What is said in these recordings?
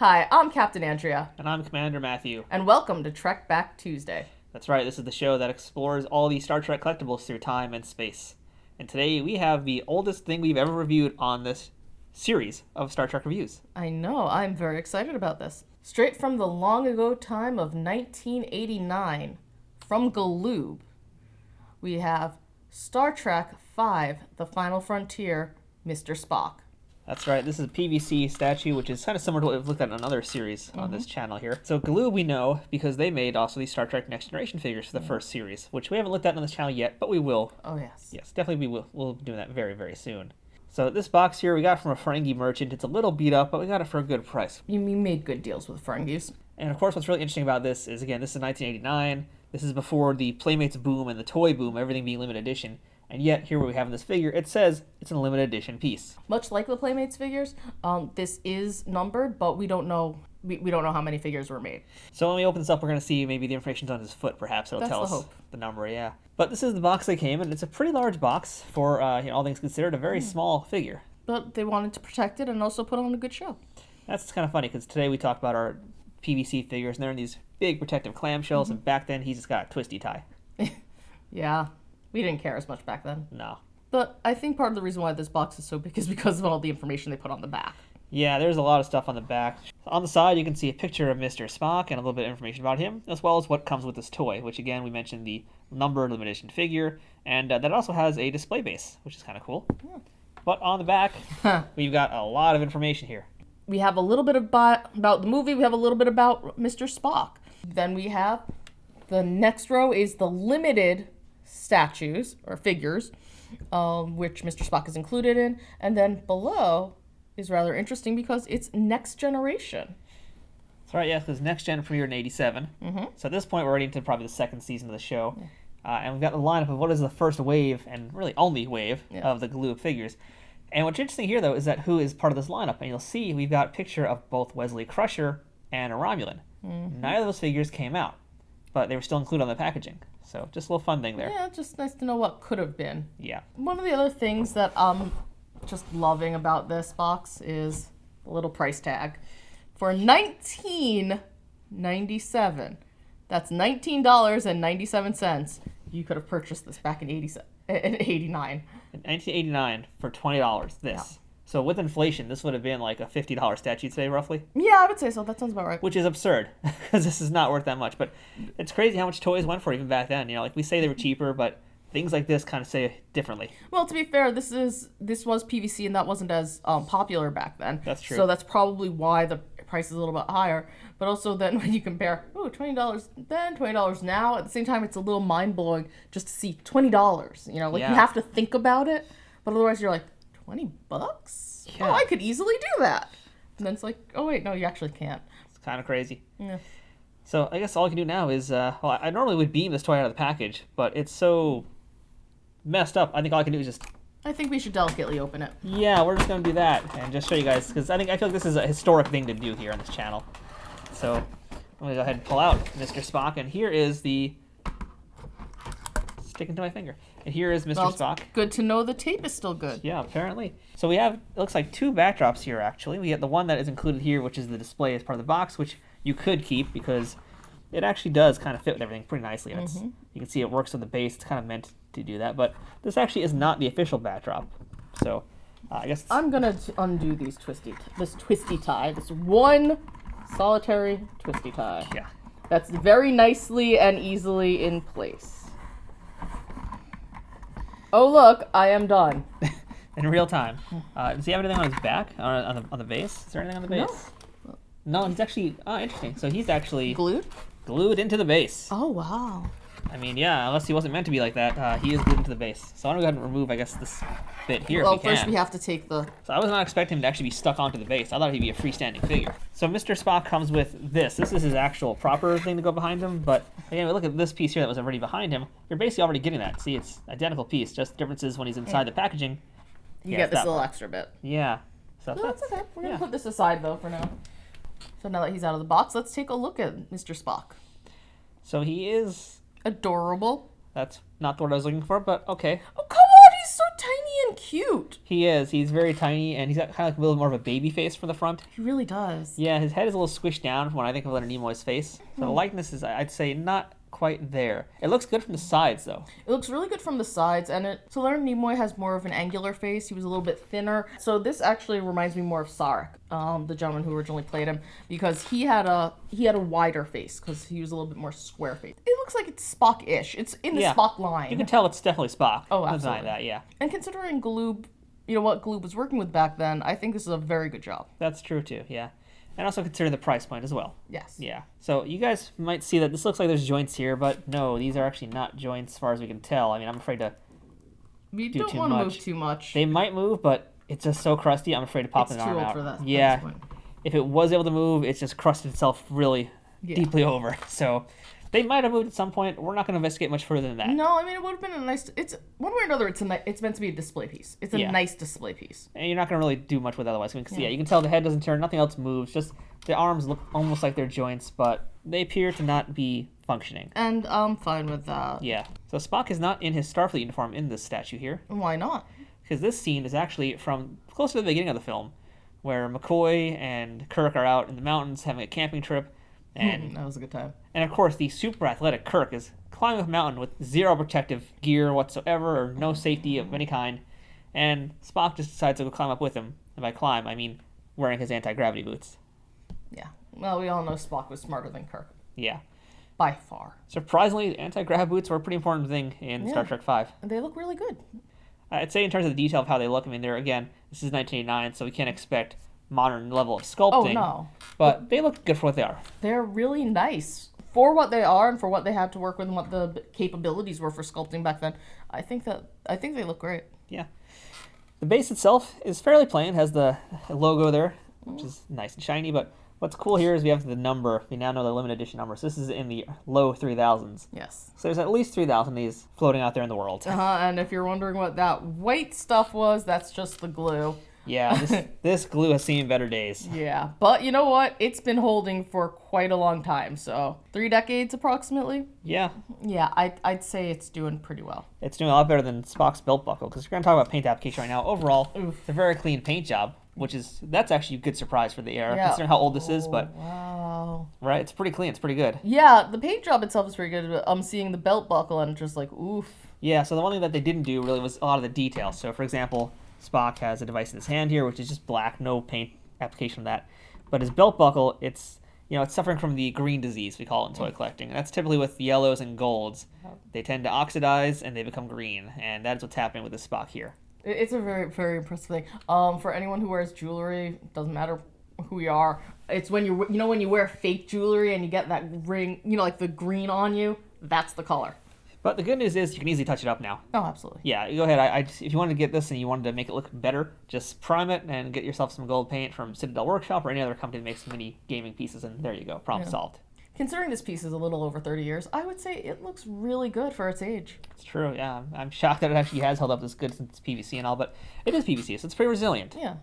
Hi, I'm Captain Andrea, And I'm Commander Matthew. and welcome to Trekback Tuesday. That's right, this is the show that explores all the Star Trek collectibles through time and space. And today we have the oldest thing we've ever reviewed on this series of Star Trek reviews. I know, I'm very excited about this. Straight from the long ago time of 1989, from Galoob, we have Star Trek V, The Final Frontier, Mr. Spock. That's right, this is a PVC statue, which is kind of similar to what we've looked at in another series on this channel here. So Galoob we know because they made also these Star Trek Next Generation figures for the first series, which we haven't looked at on this channel yet, but we will. Oh, yes. Yes, definitely we will. We'll be doing that very, very soon. So this box here we got from a Ferengi merchant. It's a little beat up, but we got it for a good price. You made good deals with Ferengis. And of course, what's really interesting about this is, again, this is 1989. This is before the Playmates boom and the toy boom, everything being limited edition. And yet, here we have in this figure, it says it's a limited edition piece. Much like the Playmates figures, this is numbered, but we don't know we don't know how many figures were made. So when we open this up, we're going to see maybe the information's on his foot, perhaps. It'll tell us the number, yeah. But this is the box they came in. It's a pretty large box for, all things considered, a very small figure. But they wanted to protect it and also put on a good show. That's kind of funny, because today we talked about our PVC figures, and they're in these big protective clamshells, and back then he's just got a twisty tie. Yeah. We didn't care as much back then. No. But I think part of the reason why this box is so big is because of all the information they put on the back. Yeah, there's a lot of stuff on the back. On the side, you can see a picture of Mr. Spock and a little bit of information about him, as well as what comes with this toy, which again, we mentioned the numbered limited edition figure, and that also has a display base, which is kind of cool. Yeah. But on the back, we've got a lot of information here. We have a little bit about the movie. We have a little bit about Mr. Spock. Then we have the next row is the limited statues or figures, which Mr. Spock is included in, and then below is rather interesting because it's Next Generation. That's right, yeah, because Next Gen premiered in 87. So at this point, we're already into probably the second season of the show. And we've got the lineup of what is the first wave, and really only wave, of the Galoob figures. And what's interesting here, though, is that who is part of this lineup. And you'll see we've got a picture of both Wesley Crusher and a Romulan. Neither of those figures came out, but they were still included on the packaging. So just a little fun thing there. Yeah, just nice to know what could have been. Yeah. One of the other things that I'm just loving about this box is the little price tag. For $19.97, that's $19.97, you could have purchased this back in 89. In 1989 for $20, this. Yeah. So with inflation, this would have been like a $50 statue today, roughly. Yeah, I would say so. That sounds about right. Which is absurd, because this is not worth that much. But it's crazy how much toys went for even back then. You know, like we say they were cheaper, but things like this kind of say differently. Well, to be fair, this was PVC, and that wasn't as popular back then. That's true. So that's probably why the price is a little bit higher. But also then when you compare, $20 then, $20 now, at the same time, it's a little mind-blowing just to see $20. You know, like you have to think about it, but otherwise you're like, $20? Yeah. Oh, I could easily do that. And then it's like, oh wait, no, you actually can't. It's kind of crazy. Yeah. So I guess all I can do now is, well, I normally would beam this toy out of the package, but it's so messed up. I think all I can do is just... I think we should delicately open it. Yeah, we're just going to do that and just show you guys, because I feel like this is a historic thing to do here on this channel. So I'm going to go ahead and pull out Mr. Spock, and here is the... sticking to my finger. And here is Mr. Spock. Good to know the tape is still good. Yeah, apparently. So we have, it looks like two backdrops here, actually. We have the one that is included here, which is the display as part of the box, which you could keep because it actually does kind of fit with everything pretty nicely. And you can see it works with the base. It's kind of meant to do that. But this actually is not the official backdrop. So I guess... I'm going to undo this twisty tie. This one solitary twisty tie. Yeah. That's very nicely and easily in place. Oh, look, I am done. In real time. Does he have anything on his back, on the base? Is there anything on the base? No, he's actually... Oh, interesting. So he's actually... Glued? Glued into the base. Oh, wow. I mean, yeah, unless he wasn't meant to be like that, he is glued into the base. So I'm going to go ahead and remove, I guess, this bit here Well, if we can. first we have to take the... So I was not expecting him to actually be stuck onto the base. I thought he'd be a freestanding figure. So Mr. Spock comes with this. This is his actual proper thing to go behind him, but again, we look at this piece here that was already behind him. You're basically already getting that. See, it's identical piece. Just the difference is when he's inside the packaging. You get this little extra bit. Yeah. So No, that's okay. We're going to put this aside, though, for now. So now that he's out of the box, let's take a look at Mr. Spock. So he is... Adorable. That's not the word I was looking for, but okay. Oh, come on! He's so tiny and cute. He is. He's very tiny, and he's got kind of like a little more of a baby face from the front. He really does. Yeah, his head is a little squished down from when I think of Leonard Nimoy's face. So the likeness is, I'd say, not quite there. It looks good from the sides, though. It looks really good from the sides, and so Leonard Nimoy has more of an angular face. He was a little bit thinner. So this actually reminds me more of Sarek, the gentleman who originally played him, because he had a wider face because he was a little bit more square face. It looks like it's Spock-ish. It's in the Spock line. You can tell it's definitely Spock. Oh, absolutely. That, yeah. And considering Galoob, what Galoob was working with back then, I think this is a very good job. That's true too. Yeah. And also consider the price point as well. Yes. Yeah. So you guys might see that this looks like there's joints here, but no, these are actually not joints as far as we can tell. I mean, I'm afraid to We do don't too want to much. move too much. They might move, but it's just so crusty, I'm afraid to pop an arm out. It's too old for that. Yeah. At this point. If it was able to move, it's just crusted itself really deeply over. So they might have moved at some point. We're not going to investigate much further than that. No, I mean, it would have been a nice... It's one way or another, it's meant to be a display piece. It's a nice display piece. And you're not going to really do much with it otherwise. You can tell the head doesn't turn, nothing else moves. Just the arms look almost like they're joints, but they appear to not be functioning. And I'm fine with that. Yeah. So Spock is not in his Starfleet uniform in this statue here. Why not? Because this scene is actually from close to the beginning of the film, where McCoy and Kirk are out in the mountains having a camping trip. And that was a good time. And of course, the super athletic Kirk is climbing a mountain with zero protective gear whatsoever, or no safety of any kind. And Spock just decides to go climb up with him. And by climb, I mean wearing his anti-gravity boots. Yeah. Well, we all know Spock was smarter than Kirk. Yeah. By far. Surprisingly, anti-grav boots were a pretty important thing in Star Trek V. And they look really good. I'd say in terms of the detail of how they look, I mean, they're, again, this is 1989, so we can't expect modern level of sculpting. Oh, no. But they look good for what they are. They're really nice. For what they are and for what they had to work with and what the capabilities were for sculpting back then, I think they look great. Yeah. The base itself is fairly plain, has the logo there, which is nice and shiny, but what's cool here is we have the number. We now know the limited edition number. So this is in the low 3000s. Yes. So there's at least 3,000 of these floating out there in the world. And if you're wondering what that white stuff was, that's just the glue. Yeah, this glue has seen better days. Yeah, but you know what? It's been holding for quite a long time, so 3 decades approximately. Yeah. Yeah, I'd say it's doing pretty well. It's doing a lot better than Spock's belt buckle, because we're going to talk about paint application right now. Overall, it's a very clean paint job, that's actually a good surprise for the era, considering how old this is, but... Wow. Right, it's pretty clean, it's pretty good. Yeah, the paint job itself is pretty good, but I'm seeing the belt buckle and it's just like, oof. Yeah, so the one thing that they didn't do really was a lot of the details. So, for example... Spock has a device in his hand here, which is just black, no paint application of that. But his belt buckle, it's suffering from the green disease, we call it in toy collecting. And that's typically with yellows and golds. They tend to oxidize and they become green, and that's what's happening with this Spock here. It's a very, very impressive thing. For anyone who wears jewelry, doesn't matter who you are, it's when when you wear fake jewelry and you get that ring, like the green on you, that's the color. But the good news is you can easily touch it up now. Oh, absolutely. Yeah, go ahead. If you wanted to get this and you wanted to make it look better, just prime it and get yourself some gold paint from Citadel Workshop or any other company that makes mini gaming pieces, and there you go. Problem solved. Considering this piece is a little over 30 years, I would say it looks really good for its age. It's true, yeah. I'm shocked that it actually has held up this good since it's PVC and all, but it is PVC, so it's pretty resilient. Yeah.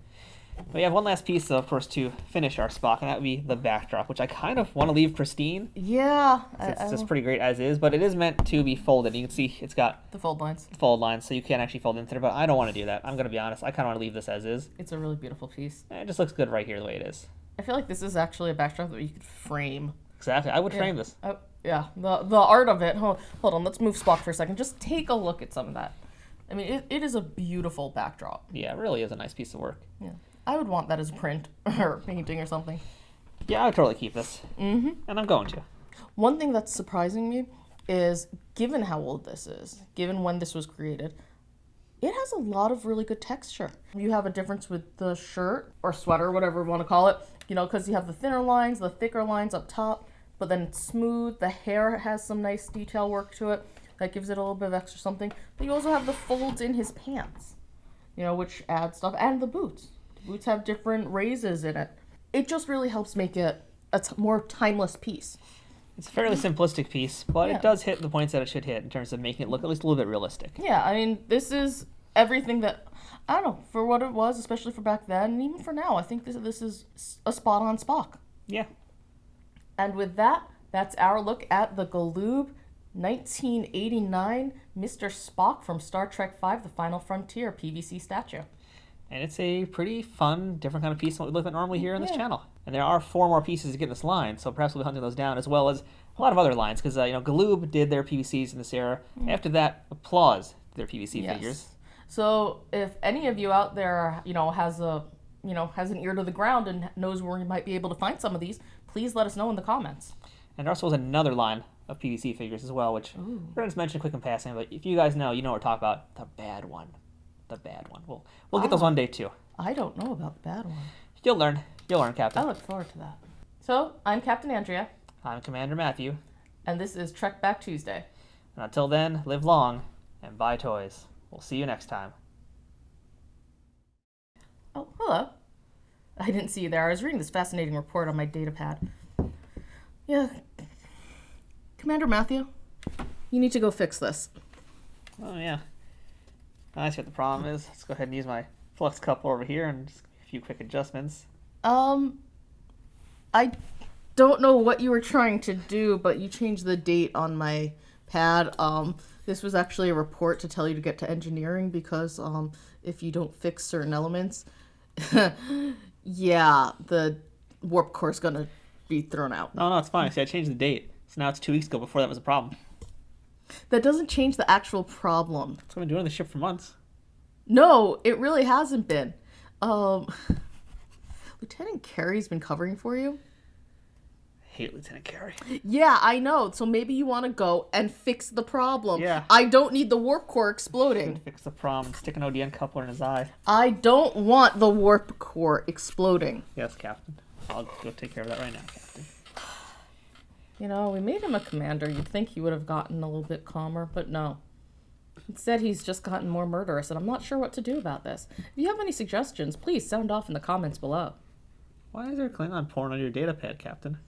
We have one last piece, though, of course, to finish our Spock, and that would be the backdrop, which I kind of want to leave pristine. Yeah. It's just pretty great as is, but it is meant to be folded. You can see it's got the fold lines. Fold lines, so you can actually fold into it, but I don't want to do that. I'm going to be honest. I kind of want to leave this as is. It's a really beautiful piece. It just looks good right here the way it is. I feel like this is actually a backdrop that you could frame. Exactly. I would frame this. Oh, yeah. The art of it. Hold on. Let's move Spock for a second. Just take a look at some of that. I mean, it is a beautiful backdrop. Yeah, it really is a nice piece of work. Yeah. I would want that as a print or painting or something. Yeah, I would totally keep this. Mm-hmm. And I'm going to. One thing that's surprising me is, given how old this is, given when this was created, it has a lot of really good texture. You have a difference with the shirt or sweater, whatever you want to call it, because you have the thinner lines, the thicker lines up top, but then it's smooth. The hair has some nice detail work to it that gives it a little bit of extra something. But you also have the folds in his pants, which adds stuff, and the boots. Boots have different raises in it. It just really helps make it a more timeless piece. It's a fairly simplistic piece, but it does hit the points that it should hit in terms of making it look at least a little bit realistic. Yeah, I mean, this is everything that, I don't know, for what it was, especially for back then, and even for now, I think this is a spot-on Spock. Yeah. And with that, that's our look at the Galoob 1989 Mr. Spock from Star Trek V, The Final Frontier PVC statue. And it's a pretty fun, different kind of piece than what we look at normally here on this channel. And there are 4 more pieces to get in this line, so perhaps we'll be hunting those down, as well as a lot of other lines, because Galoob did their PVCs in this era. After that, Applause did their PVC figures. So if any of you out there, has an ear to the ground and knows where you might be able to find some of these, please let us know in the comments. And there also was another line of PVC figures as well, which we're going to just mention quick in passing, but if you guys know, you know what we're talking about. The bad one. The bad one. We'll get those one day too. I don't know about the bad one. You'll learn. You'll learn, Captain. I look forward to that. So, I'm Captain Andrea. I'm Commander Matthew. And this is Trekback Tuesday. And until then, live long and buy toys. We'll see you next time. Oh, hello. I didn't see you there. I was reading this fascinating report on my data pad. Yeah. Commander Matthew, you need to go fix this. Oh, yeah. I see what the problem is. Let's go ahead and use my flux couple over here and just a few quick adjustments. I don't know what you were trying to do, but you changed the date on my pad. This was actually a report to tell you to get to engineering because if you don't fix certain elements, yeah, the warp core is gonna be thrown out. No, it's fine. See, I changed the date. So now it's 2 weeks ago before that was a problem. That doesn't change the actual problem. That's what I've been doing on the ship for months. No, it really hasn't been. Lieutenant Carey's been covering for you. I hate Lieutenant Carey. Yeah, I know. So maybe you want to go and fix the problem. Yeah. I don't need the warp core exploding. Fix the problem. Stick an ODN coupler in his eye. I don't want the warp core exploding. Yes, Captain. I'll go take care of that right now, Captain. We made him a commander. You'd think he would have gotten a little bit calmer, but no. Instead, he's just gotten more murderous, and I'm not sure what to do about this. If you have any suggestions, please sound off in the comments below. Why is there Klingon porn on your data pad, Captain?